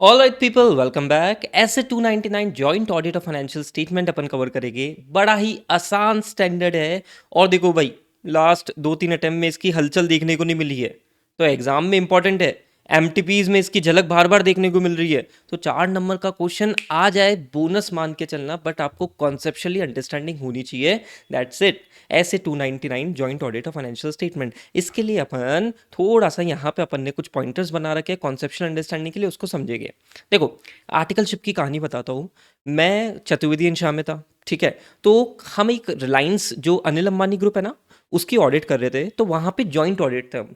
All right people, welcome back. ऐसे 299 joint audit of financial statement upon cover करेंगे। बड़ा ही आसान स्टैंडर्ड है। और देखो भाई, लास्ट 2-3 अटेम्प्ट में इसकी हलचल देखने को नहीं मिली है, तो एग्जाम में इंपॉर्टेंट है। एमटीपीज में इसकी झलक बार बार देखने को मिल रही है। तो 4 नंबर का क्वेश्चन आ जाए बोनस मान के चलना, बट आपको कॉन्सेप्चुअली अंडरस्टैंडिंग होनी चाहिए। That's it. ऐसे 299 joint audit of financial statement, इसके लिए अपन थोड़ा सा यहाँ पे अपन ने कुछ पॉइंटर्स बना रखे हैं कॉन्सेप्चुअल अंडरस्टैंडिंग के लिए, उसको समझेंगे। देखो, आर्टिकलशिप की कहानी बताता हूँ। मैं चतुर्वेदी शाह में था, ठीक है। तो हम एक रिलायंस जो अनिल अंबानी ग्रुप है ना, उसकी ऑडिट कर रहे थे। तो वहाँ पे जॉइंट ऑडिट थे हम।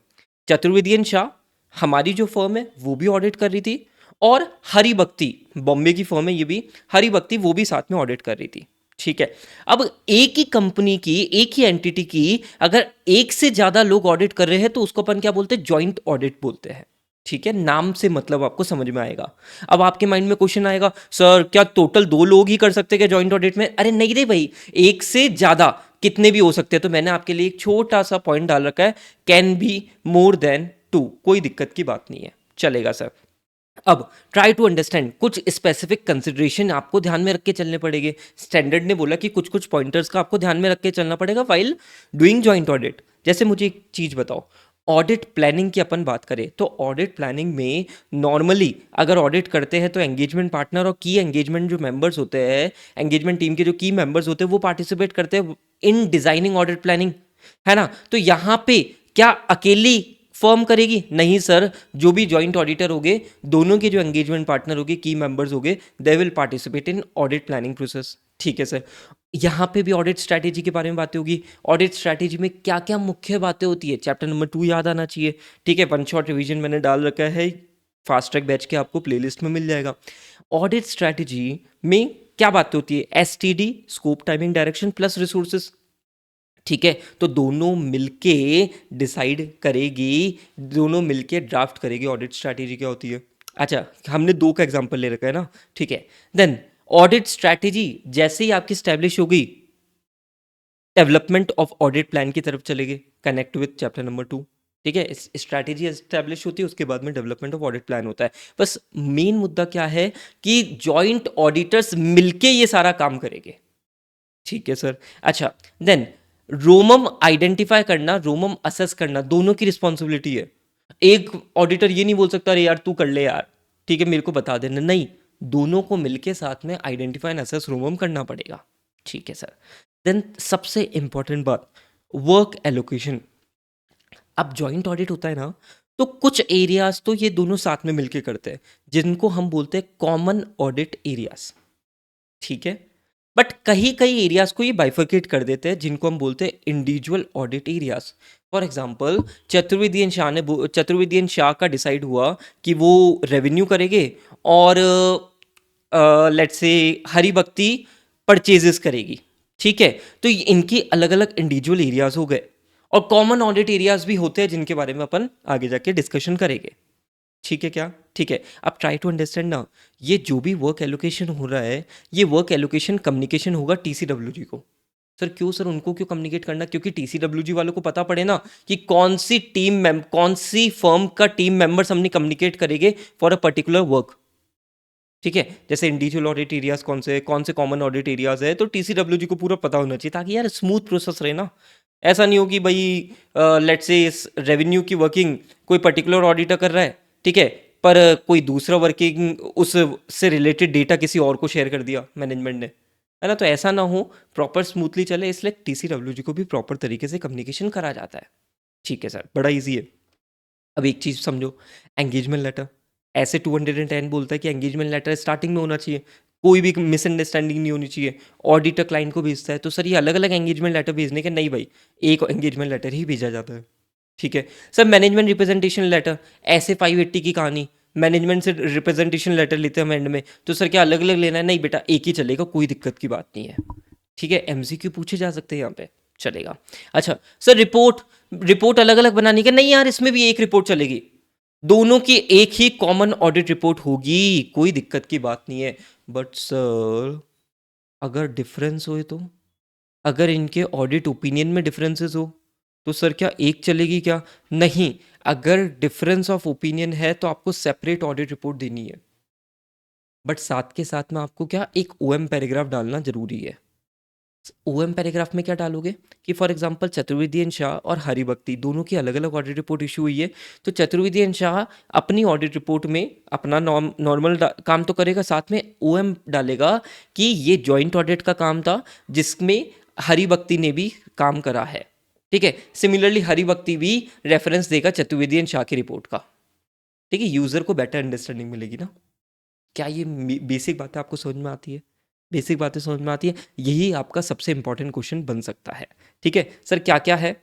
चतुर्वेदी शाह हमारी जो फर्म है वो भी ऑडिट कर रही थी, और हरिभक्ति बॉम्बे की फर्म है ये भी, हरिभक्ति वो भी साथ में ऑडिट कर रही थी, ठीक है। अब एक ही कंपनी की, एक ही एंटिटी की अगर एक से ज्यादा लोग ऑडिट कर रहे हैं तो उसको अपन क्या बोलते हैं? जॉइंट ऑडिट बोलते हैं, ठीक है। नाम से मतलब आपको समझ में आएगा। अब आपके माइंड में क्वेश्चन आएगा, सर क्या टोटल 2 लोग ही कर सकते हैं क्या जॉइंट ऑडिट में? अरे नहीं रे भाई, एक से ज्यादा कितने भी हो सकते हैं। तो मैंने आपके लिए एक छोटा सा पॉइंट डाल रखा है, कैन बी मोर देन 2। कोई दिक्कत की बात नहीं है, चलेगा सर। अब ट्राई टू अंडरस्टैंड, कुछ स्पेसिफिक कंसिडरेशन आपको ध्यान में रख के चलने पड़ेंगे। स्टैंडर्ड ने बोला कि कुछ कुछ पॉइंटर्स का आपको ध्यान में रख के चलना पड़ेगा वाइल डूइंग जॉइंट ऑडिट। जैसे मुझे एक चीज बताओ, ऑडिट प्लानिंग की अपन बात करें तो ऑडिट प्लानिंग में नॉर्मली अगर ऑडिट करते हैं तो एंगेजमेंट पार्टनर और की एंगेजमेंट जो मेंबर्स होते हैं, एंगेजमेंट टीम के जो की मेंबर्स होते हैं, वो पार्टिसिपेट करते हैं इन डिजाइनिंग ऑडिट प्लानिंग, है ना। तो यहाँ पे क्या अकेली फर्म करेगी? नहीं सर, जो भी जॉइंट ऑडिटर होंगे, दोनों के जो एंगेजमेंट पार्टनर होंगे, की मेंबर्स होंगे, they will participate in audit planning process, ठीक है सर। यहाँ पे भी ऑडिट स्ट्रैटेजी के बारे में बातें होगी। ऑडिट स्ट्रैटेजी में क्या क्या मुख्य बातें होती है, चैप्टर नंबर 2 याद आना चाहिए, ठीक है। वन शॉट रिवीजन मैंने डाल रखा है, फास्ट ट्रैक बैच के आपको प्लेलिस्ट में मिल जाएगा। ऑडिट स्ट्रैटेजी में क्या बातें होती है? STD, scope, timing, direction plus resources, ठीक है। तो दोनों मिलके डिसाइड करेगी, दोनों मिलके ड्राफ्ट करेगी ऑडिट स्ट्रैटेजी क्या होती है। अच्छा, हमने 2 का एग्जांपल ले रखा है ना, ठीक है। देन ऑडिट स्ट्रैटेजी जैसे ही आपकी स्टैब्लिश होगी, डेवलपमेंट ऑफ ऑडिट प्लान की तरफ चलेगी, कनेक्ट विद चैप्टर नंबर 2, ठीक है। स्ट्रैटेजी एस्टैब्लिश होती है, उसके बाद में डेवलपमेंट ऑफ ऑडिट प्लान होता है। बस मेन मुद्दा क्या है कि जॉइंट ऑडिटर्स मिलके ये सारा काम करेंगे, ठीक है सर। अच्छा, देन रोमम आइडेंटिफाई करना, रोमम असेस करना, दोनों की रिस्पॉन्सिबिलिटी है। एक ऑडिटर ये नहीं बोल सकता अरे यार तू कर ले यार, ठीक है, मेरे को बता देना, नहीं। दोनों को मिलके साथ में आइडेंटिफाई एंड असेस रोमम करना पड़ेगा, ठीक है सर। देन सबसे इंपॉर्टेंट बात, वर्क एलोकेशन। अब जॉइंट ऑडिट होता है ना, तो कुछ एरियाज तो ये दोनों साथ में मिलके करते हैं, जिनको हम बोलते हैं कॉमन ऑडिट एरियाज, ठीक है। बट कई कई एरियाज को ये बाइफर्केट कर देते हैं, जिनको हम बोलते हैं individual audit areas. For example, Chaturvedi Shah का डिसाइड हुआ कि वो रेवेन्यू करेंगे, और लेट्स से हरिभक्ति परचेजेस करेगी, ठीक है। तो इनकी अलग अलग इंडिविजुअल एरियाज हो गए, और कॉमन ऑडिट एरियाज भी होते हैं जिनके बारे में अपन आगे जाके डिस्कशन करेंगे, ठीक है क्या? ठीक है। अब ट्राई टू अंडरस्टैंड ना, ये जो भी वर्क एलोकेशन हो रहा है, ये वर्क एलोकेशन कम्युनिकेशन होगा टीसीडब्ल्यूजी को। सर क्यों सर, उनको क्यों कम्युनिकेट करना? क्योंकि टीसीडब्ल्यूजी वालों को पता पड़े ना कि कौन सी फर्म का टीम मेंबर्स हमने कम्युनिकेट करेंगे फॉर अ पर्टिकुलर वर्क, ठीक है। जैसे इंडिविजुअल ऑडिट एरियाज कौन से कॉमन ऑडिट एरियाज है, तो टीसीडब्ल्यूजी को पूरा पता होना चाहिए, ताकि यार स्मूथ प्रोसेस रहे ना। ऐसा नहीं हो कि भाई लेट्स से इस रेवेन्यू की वर्किंग कोई पर्टिकुलर ऑडिटर कर रहा है, ठीक है, पर कोई दूसरा वर्किंग उससे रिलेटेड डेटा किसी और को शेयर कर दिया मैनेजमेंट ने, है ना। तो ऐसा ना हो, प्रॉपर स्मूथली चले, इसलिए टीसीडब्ल्यूजी को भी प्रॉपर तरीके से कम्युनिकेशन करा जाता है, ठीक है सर। बड़ा ईजी है। अब एक चीज़ समझो, एंगेजमेंट लेटर। ऐसे 210 बोलता है कि एंगेजमेंट लेटर स्टार्टिंग में होना चाहिए, कोई भी मिसअंडरस्टैंडिंग नहीं होनी चाहिए। ऑडिटर क्लाइंट को भेजता है, तो सर ये अलग अलग एंगेजमेंट लेटर भेजने के? नहीं भाई, एक एंगेजमेंट लेटर ही भेजा जाता है, ठीक है सर। मैनेजमेंट रिप्रेजेंटेशन लेटर, ऐसे 580 की कहानी, मैनेजमेंट से रिप्रेजेंटेशन लेटर लेते हैं हम एंड में, तो सर क्या अलग अलग लेना है? नहीं बेटा, एक ही चलेगा, कोई दिक्कत की बात नहीं है, ठीक है। एमसीक्यू पूछे जा सकते हैं यहाँ पे, चलेगा। अच्छा सर, रिपोर्ट, रिपोर्ट अलग अलग बनानी क्या? नहीं यार, इसमें भी एक रिपोर्ट चलेगी, दोनों की एक ही कॉमन ऑडिट रिपोर्ट होगी, कोई दिक्कत की बात नहीं है। बट सर अगर डिफरेंस हो, तो अगर इनके ऑडिट ओपिनियन में डिफरेंसेस हो, तो सर क्या एक चलेगी क्या? नहीं, अगर डिफरेंस ऑफ ओपिनियन है तो आपको सेपरेट ऑडिट रिपोर्ट देनी है, बट साथ के साथ में आपको क्या एक ओएम पैराग्राफ डालना जरूरी है। ओएम पैराग्राफ में क्या डालोगे कि फॉर एग्जांपल चतुर्वेदी शाह और हरिभक्ति दोनों की अलग अलग ऑडिट रिपोर्ट इशू हुई है, तो चतुर्वेदी शाह अपनी ऑडिट रिपोर्ट में अपना नॉर्मल काम तो करेगा, साथ में ओएम डालेगा कि ये जॉइंट ऑडिट का काम था जिसमें हरिभक्ति ने भी काम करा है। ठीक है, सिमिलरली हरिभक्ति भी रेफरेंस देगा चतुर्वेदी शाह की रिपोर्ट का। ठीक है, यूजर को बेटर अंडरस्टैंडिंग मिलेगी ना। क्या ये बेसिक बातें आपको समझ में आती है? बेसिक बातें समझ में आती है, यही आपका सबसे इंपॉर्टेंट क्वेश्चन बन सकता है। ठीक है सर, क्या क्या है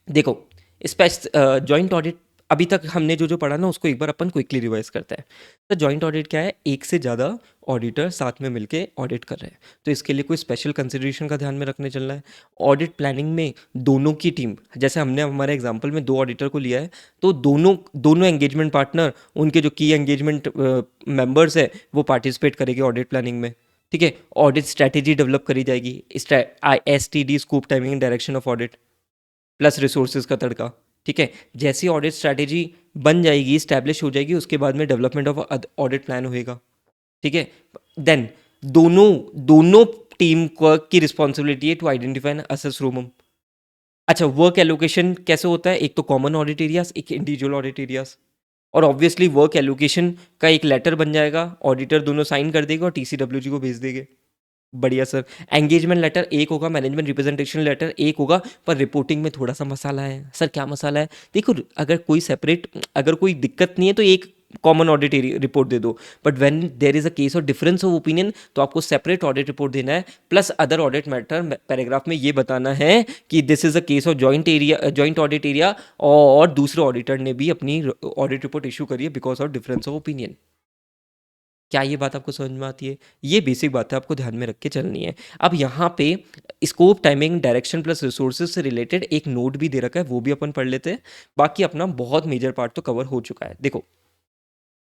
देखो, जॉइंट ऑडिट अभी तक हमने जो जो पढ़ा ना उसको एक बार अपन क्विकली रिवाइज करते हैं। तो जॉइंट ऑडिट क्या है? एक से ज़्यादा ऑडिटर साथ में मिलके ऑडिट कर रहे हैं, तो इसके लिए कोई स्पेशल कंसिडरेशन का ध्यान में रखने चलना है। ऑडिट प्लानिंग में दोनों की टीम, जैसे हमने हमारे एग्जांपल में 2 ऑडिटर को लिया है, तो दोनों दोनों एंगेजमेंट पार्टनर, उनके जो की एंगेजमेंट मेंबर्स है वो पार्टिसिपेट करेंगे ऑडिट प्लानिंग में। ठीक है, ऑडिट स्ट्रैटेजी डेवलप करी जाएगी, STD scope timing and direction of audit plus resources का तड़का। ठीक है, जैसी ऑडिट स्ट्रैटेजी बन जाएगी, स्टैब्लिश हो जाएगी, उसके बाद में डेवलपमेंट ऑफ ऑडिट प्लान होएगा। ठीक है, देन दोनों दोनों टीम को की रिस्पॉन्सिबिलिटी है to identify and assess room. अच्छा, वर्क एलोकेशन कैसे होता है? एक तो कॉमन ऑडिट एरियाज, एक इंडिविजुअल ऑडिट एरियाज, और ऑब्वियसली वर्क एलोकेशन का एक लेटर बन जाएगा, ऑडिटर दोनों साइन कर देगा और TCWG को भेज देंगे। बढ़िया सर। एंगेजमेंट लेटर एक होगा, मैनेजमेंट रिप्रेजेंटेशन लेटर एक होगा, पर रिपोर्टिंग में थोड़ा सा मसाला है। सर क्या मसाला है? देखो, अगर कोई दिक्कत नहीं है तो एक कॉमन ऑडिट रिपोर्ट दे दो, but when there is a case of difference of opinion तो आपको सेपरेट ऑडिट रिपोर्ट देना है, plus other audit matter paragraph में ये बताना है कि this is a case of joint audit area, और दूसरे ऑडिटर ने भी अपनी ऑडिट रिपोर्ट इशू करी है because of difference of opinion. क्या ये बात आपको समझ में आती है? ये बेसिक बातें आपको ध्यान में रख के चलनी है। अब यहाँ पे scope timing direction plus resources से रिलेटेड एक नोट भी दे रखा है, वो भी अपन पढ़ लेते हैं। बाकी अपना बहुत मेजर पार्ट तो कवर हो चुका है। देखो,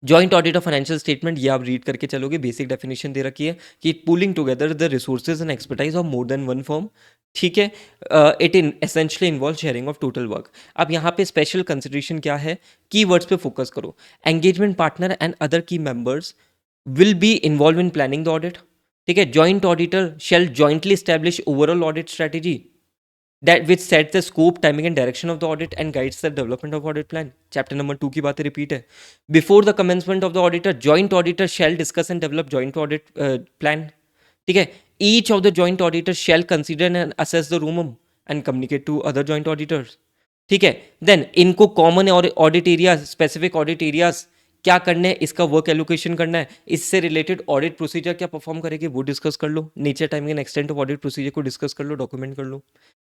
joint audit of financial statement, ये आप रीड करके चलोगे, बेसिक डेफिनेशन दे रखी है कि pulling together the resources and expertise of more than one firm. ठीक है, it in essentially involve sharing of total work. अब यहाँ पे स्पेशल कंसिडरेशन क्या है? कीवर्ड्स पे फोकस करो। एंगेजमेंट पार्टनर एंड अदर की members will be involved in planning the audit. ठीक है, joint auditor shall jointly establish overall audit strategy that which sets the scope, timing and direction of the audit and guides the development of audit plan. Chapter number 2 की बातें repeat है। Before the commencement of the auditor, joint auditor shall discuss and develop joint audit plan. ठीक है, each of the joint auditors shall consider and assess the room and communicate to other joint auditors. ठीक है, then इनको common audit areas, specific audit areas क्या करने हैं, इसका work allocation करना है, इससे रिलेटेड ऑडिट प्रोसीजर क्या परफॉर्म करेंगे वो डिस्कस कर लो, nature, timing and extent of audit procedure को डिस्कस कर लो, डॉक्यूमेंट कर लो।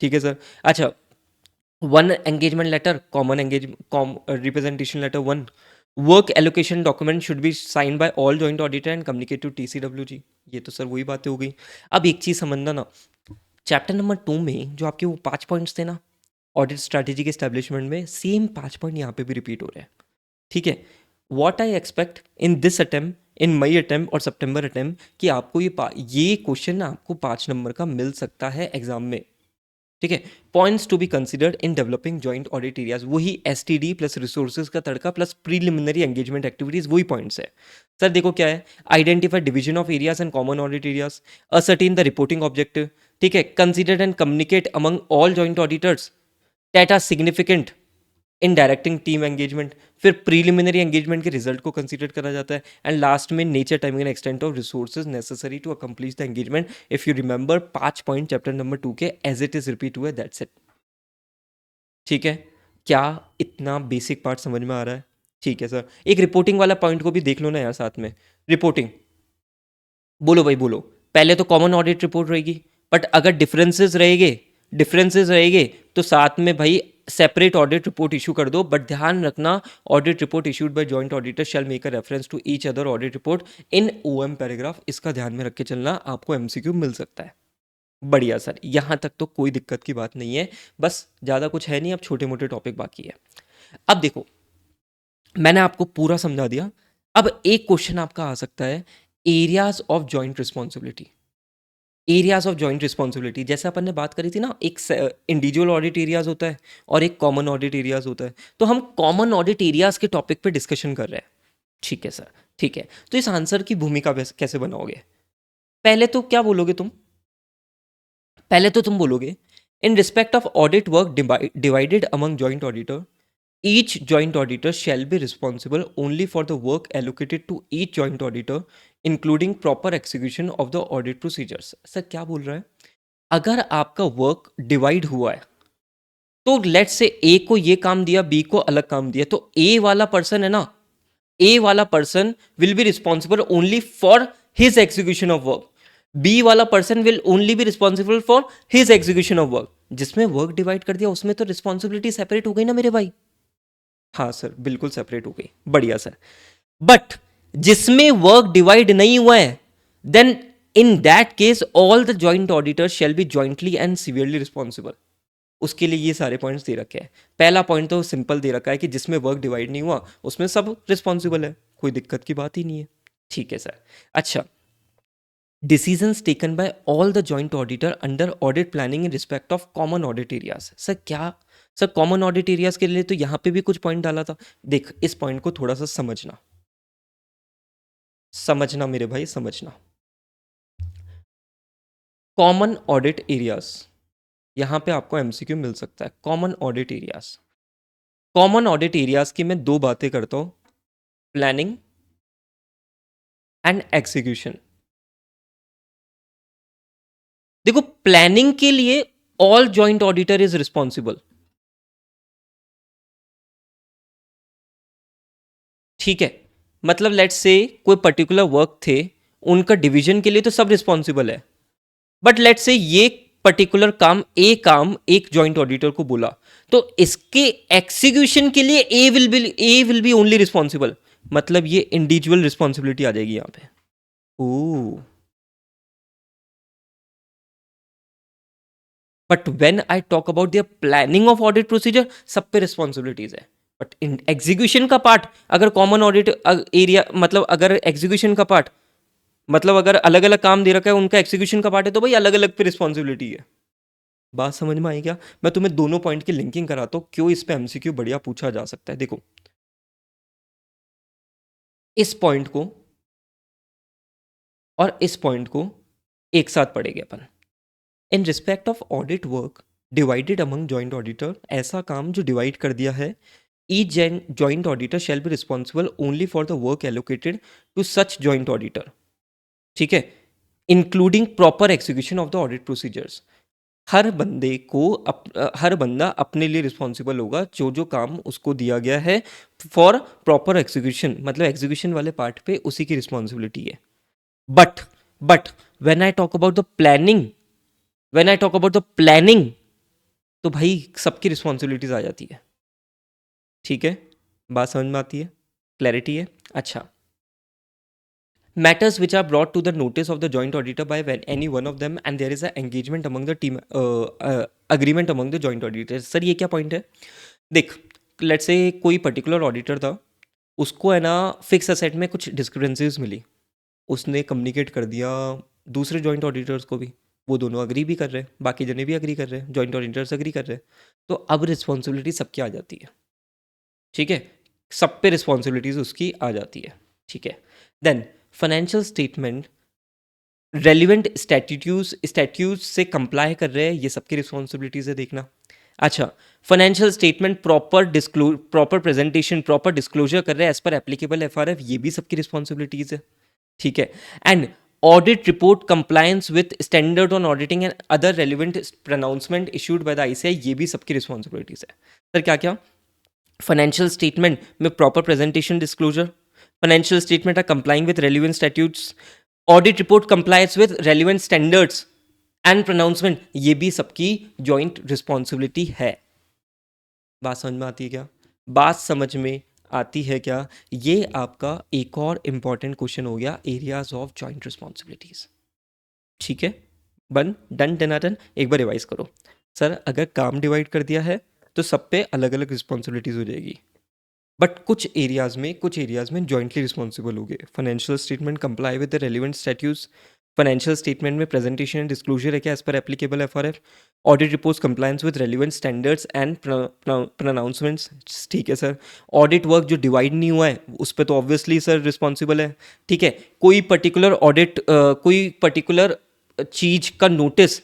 ठीक है सर। अच्छा, one engagement letter, common representation letter 1, work allocation document should be sign by all joint auditor and communicate to TCWG। ये तो सर वही बातें हो गई। अब एक चीज़ समझना ना, चैप्टर नंबर 2 में जो आपके वो 5 पॉइंट्स थे ना ऑडिट स्ट्रैटेजी के एस्टेब्लिशमेंट में, सेम 5 पॉइंट यहाँ पे भी रिपीट हो रहे हैं। ठीक है, what I expect in this attempt, in May attempt और सितंबर अटेम्प्ट, कि आपको ये क्वेश्चन आपको 5 नंबर का मिल सकता है एग्जाम में। ठीक है, points to be considered in developing joint audit areas, वही STD प्लस रिसोर्सेज का तड़का प्लस प्रीलिमिनरी एंगेजमेंट एक्टिविटीज, वही पॉइंट्स है। सर देखो क्या है, identify division of areas and common audit areas, ascertain the reporting objective. ठीक है, consider and communicate among all joint auditors that are significant in directing team engagement, फिर preliminary engagement के result को consider करा जाता है, एंड लास्ट में nature, timing and extent of resources necessary to accomplish the engagement. If you remember 5 point chapter number 2 के as it is repeat हुए, that's it. ठीक है, क्या इतना बेसिक पार्ट समझ में आ रहा है? ठीक है सर, एक रिपोर्टिंग वाला पॉइंट को भी देख लो ना यार साथ में। रिपोर्टिंग बोलो भाई बोलो, पहले तो कॉमन ऑडिट रिपोर्ट रहेगी, बट अगर डिफरेंसेस रहेंगे तो साथ में भाई सेपरेट ऑडिट रिपोर्ट इशू कर दो, बट ध्यान रखना audit report issued by joint auditor shall make a reference to each other audit report in OM paragraph. इसका ध्यान में रख के चलना, आपको MCQ मिल सकता है। बढ़िया सर, यहाँ तक तो कोई दिक्कत की बात नहीं है, बस ज़्यादा कुछ है नहीं, अब छोटे मोटे टॉपिक बाकी है। अब देखो, मैंने आपको पूरा समझा दिया। अब एक क्वेश्चन आपका आ सकता है, areas of joint responsibility. Areas of joint responsibility, जैसे अपन ने बात करी थी ना, एक इंडिविजुअल ऑडिट एरियाज होता है और एक कॉमन ऑडिट एरियाज होता है, तो हम कॉमन ऑडिट एरियाज के टॉपिक पे डिस्कशन कर रहे हैं। ठीक है सर, ठीक है, तो इस आंसर की भूमिका कैसे बनाओगे? पहले तो क्या बोलोगे तुम? पहले तो तुम बोलोगे इन respect of audit work divided among joint auditor, each joint auditor shall be responsible only for the work allocated to each joint auditor, including proper execution of the audit procedures. Sir क्या बोल रहा है? अगर आपका work divide हुआ है तो let's say ए को ये काम दिया, बी को अलग काम दिया, तो ए वाला पर्सन है ना, ए वाला person will be responsible only for his execution of work, B वाला person will only be responsible for his execution of work. जिसमें वर्क डिवाइड कर दिया उसमें तो रिस्पॉन्सिबिलिटी सेपरेट हो गई ना मेरे भाई। हाँ सर, बिल्कुल सेपरेट हो गई, बढ़िया सर। बट जिसमें वर्क डिवाइड नहीं हुआ है, then in that case all the joint auditors shall be jointly and severally responsible. उसके लिए ये सारे पॉइंट्स दे रखे हैं। पहला पॉइंट तो सिंपल दे रखा है कि जिसमें वर्क डिवाइड नहीं हुआ उसमें सब रिस्पॉन्सिबल है, कोई दिक्कत की बात ही नहीं है। ठीक है सर। अच्छा, decisions taken by all the joint auditor under audit planning in respect of common audit areas. Sir क्या? सर कॉमन ऑडिट एरियाज के लिए तो यहां पे भी कुछ पॉइंट डाला था। देख, इस पॉइंट को थोड़ा सा समझना, समझना मेरे भाई, समझना। कॉमन ऑडिट एरियाज, यहां पे आपको एमसीक्यू मिल सकता है। Common audit areas, common audit areas की मैं दो बातें करता हूं, प्लानिंग एंड एग्जीक्यूशन। देखो, प्लानिंग के लिए all joint auditor is responsible, ठीक है। मतलब लेट्स से कोई पर्टिकुलर वर्क थे, उनका डिवीजन के लिए तो सब रिस्पॉन्सिबल है, बट लेट्स से ये पर्टिकुलर काम एक जॉइंट ऑडिटर को बोला, तो इसके एग्जीक्यूशन के लिए A will be only responsible. मतलब ये इंडिविजुअल रिस्पॉन्सिबिलिटी आ जाएगी यहां पे। Oh, but when I talk about the planning of audit procedure, सब पे रिस्पॉन्सिबिलिटीज है। बट इन एग्जीक्यूशन का पार्ट, अगर कॉमन ऑडिट एरिया, मतलब अगर एग्जीक्यूशन का पार्ट, मतलब अगर अलग अलग काम दे रखा है, उनका एग्जीक्यूशन का पार्ट है, तो भाई अलग अलग पे रिस्पॉन्सिबिलिटी है। बात समझ में आई क्या? मैं तुम्हें दोनों पॉइंट की लिंकिंग कराता हूं, क्यों इस पे एमसीक्यू बढ़िया पूछा जा सकता है। देखो, इस पॉइंट को और इस पॉइंट को एक साथ पढ़ेंगे अपन। In respect of audit work divided among joint auditor, ऐसा काम जो डिवाइड कर दिया है, each joint auditor shall be responsible only for the work allocated to such joint auditor, ठीक है, including proper execution of the audit procedures. हर बंदा अपने लिए रिस्पॉन्सिबल होगा, जो जो काम उसको दिया गया है फॉर प्रॉपर एग्जीक्यूशन, मतलब एग्जीक्यूशन वाले पार्ट पे उसी की रिस्पॉन्सिबिलिटी है। But but when I talk about the planning, when I talk about the planning, तो भाई सबकी रिस्पॉन्सिबिलिटीज आ जाती है। ठीक है, बात समझ में आती है, क्लैरिटी है। अच्छा, matters which are brought to the notice of the joint auditor by any one of them and there is a engagement among the team agreement among the joint auditors। Sir ये क्या point है? देख, let's say कोई particular auditor था, उसको है ना fix asset में कुछ डिस्क्रिपेंसीज मिली, उसने कम्युनिकेट कर दिया दूसरे जॉइंट ऑडिटर्स को भी, वो दोनों अग्री भी कर रहे हैं, बाकी जने भी अग्री कर रहे हैं, जॉइंट ऑडिटर्स अग्री कर रहे हैं, तो अब रिस्पॉन्सिबिलिटी सबकी आ जाती है। ठीक है, सब पे रिस्पॉन्सिबिलिटीज उसकी आ जाती है। ठीक है, then financial statement relevant statutes से कंप्लाई कर रहे हैं, ये सबकी रिस्पॉन्सिबिलिटीज है देखना। अच्छा, financial statement proper presentation, proper disclosure कर रहे हैं एज पर एप्लीकेबल एफआरएफ, ये भी सबकी रिस्पॉन्सिबिलिटीज है। ठीक है, and audit report compliance with standard on auditing and other relevant pronouncement issued by the ICI, ये भी सबकी रिस्पॉन्सिबिलिटीज है। सर क्या क्या? फाइनेंशियल स्टेटमेंट में proper presentation, disclosure, financial statement are complying with relevant statutes, audit report complies with relevant standards and pronouncement, ये भी सबकी जॉइंट रिस्पॉन्सिबिलिटी है। बात समझ में आती है क्या? बात समझ में आती है क्या? ये आपका एक और इंपॉर्टेंट क्वेश्चन हो गया, एरियाज ऑफ जॉइंट रिस्पॉन्सिबिलिटीज। ठीक है, डन डन। एक बार रिवाइज करो। सर अगर काम डिवाइड कर दिया है तो सब पे अलग अलग रिस्पॉन्सिबिलिटीज हो जाएगी, बट कुछ एरियाज में जॉइंटली रिस्पॉन्सिबल हो गए। Financial statement comply with the relevant statutes, financial statement में प्रेजेंटेशन एंड डिस्क्लोजर है क्या as per applicable FRF, audit reports compliance with relevant standards and pronouncements, ठीक है सर। ऑडिट वर्क जो डिवाइड नहीं हुआ है उस पर तो ऑब्वियसली सर रिस्पॉन्सिबल है, ठीक है। कोई पर्टिकुलर ऑडिट कोई पर्टिकुलर चीज का नोटिस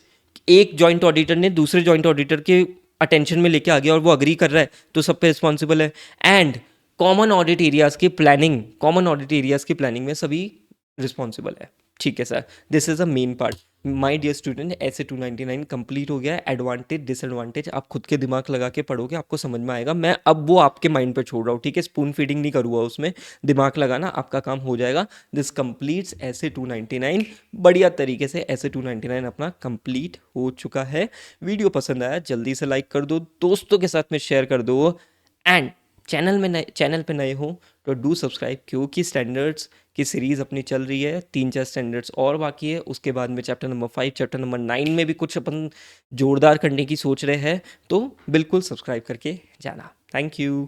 एक जॉइंट ऑडिटर ने दूसरे जॉइंट ऑडिटर के अटेंशन में लेके आ गया और वो अग्री कर रहा है तो सब पे रिस्पॉन्सिबल है। एंड कॉमन ऑडिट एरियाज की प्लानिंग, कॉमन ऑडिट एरियाज की प्लानिंग में सभी रिस्पॉन्सिबल है, ठीक है sir. This is a main part. My dear student, ऐसे 299 कंप्लीट हो गया है। एडवांटेज डिसएडवांटेज आप खुद के दिमाग लगा के पढ़ोगे, आपको समझ में आएगा। मैं अब वो आपके माइंड पे छोड़ रहा हूँ, ठीक है। स्पून फीडिंग नहीं करूँगा उसमें, दिमाग लगाना आपका काम हो जाएगा। दिस कंप्लीट्स ऐसे 299 बढ़िया तरीके से। ऐसे 299 अपना कंप्लीट हो चुका है। वीडियो पसंद आया जल्दी से लाइक कर दो, दोस्तों के साथ में शेयर कर दो, एंड चैनल पे नए हो तो डू सब्सक्राइब, क्योंकि स्टैंडर्ड्स की सीरीज़ अपनी चल रही है। 3-4 स्टैंडर्ड्स और बाकी है, उसके बाद में चैप्टर नंबर 5 चैप्टर नंबर 9 में भी कुछ अपन जोरदार करने की सोच रहे हैं, तो बिल्कुल सब्सक्राइब करके जाना। Thank you.